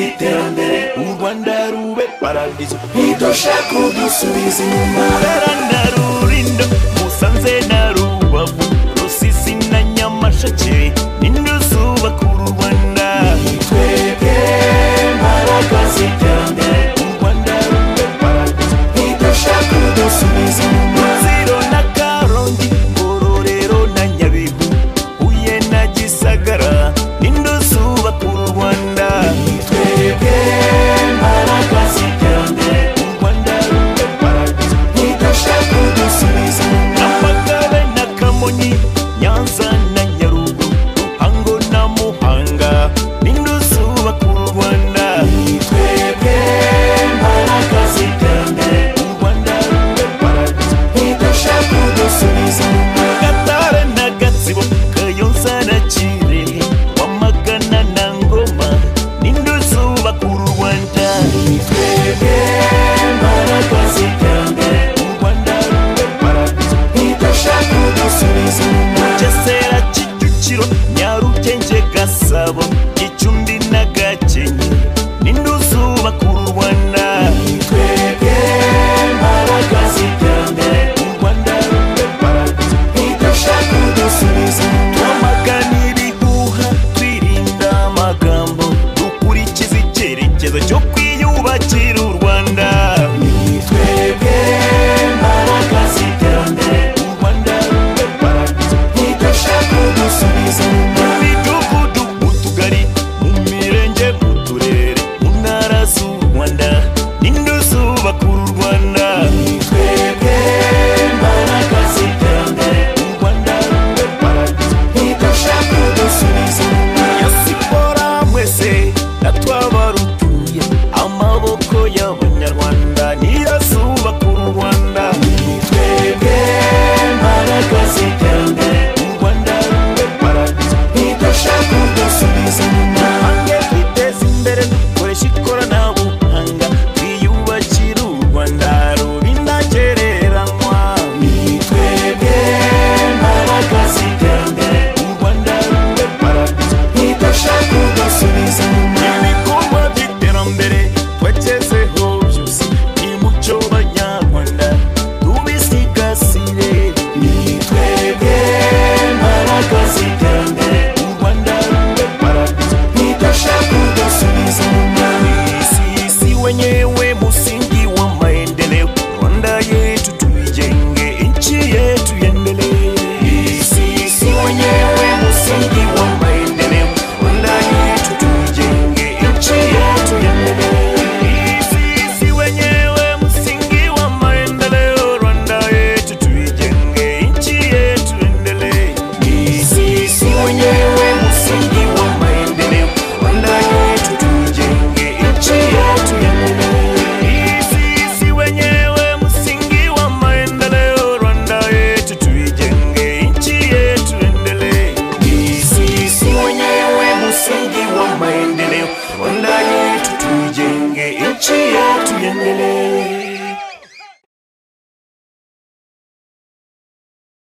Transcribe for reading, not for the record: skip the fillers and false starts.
iterambere u Rwanda rube paradizo ntidushaka udusubiza inyuma Burera na Rulindo Musanze na Rubavu Rusizi na Nyamasheke ninde uzubaka u Rwanda twebwe mbaraga z'iterambere u Rwanda rube paradizo ntidushaka udusubiza inyuma Rutsiro na Karongi Ngororero na Nyabihu Huye na Gisagara ninde uzubaka u Rwanda twebwe mbaraga z'iterambere u Rwanda rube paradizo ntidushaka udusubiza inyuma Nyamagabe na Kamonyi Nyanza na Nyaruguru Ruhango na Muhanga ninde uzubaka u Rwanda twebwe mbaraga z'iterambere u Rwanda rube paradizo ntidushaka udusubiza inyuma Gatare na Gatsibo Kayonza na Kirehe Wamagana na Ngoma ninde uzubaka u Rwanda twebwe mbaraga z'iterambere u Rwanda rube paradizo ntidushaka udusubiza inyuma Bugesera Kicukiro Nyarugenge Gasabo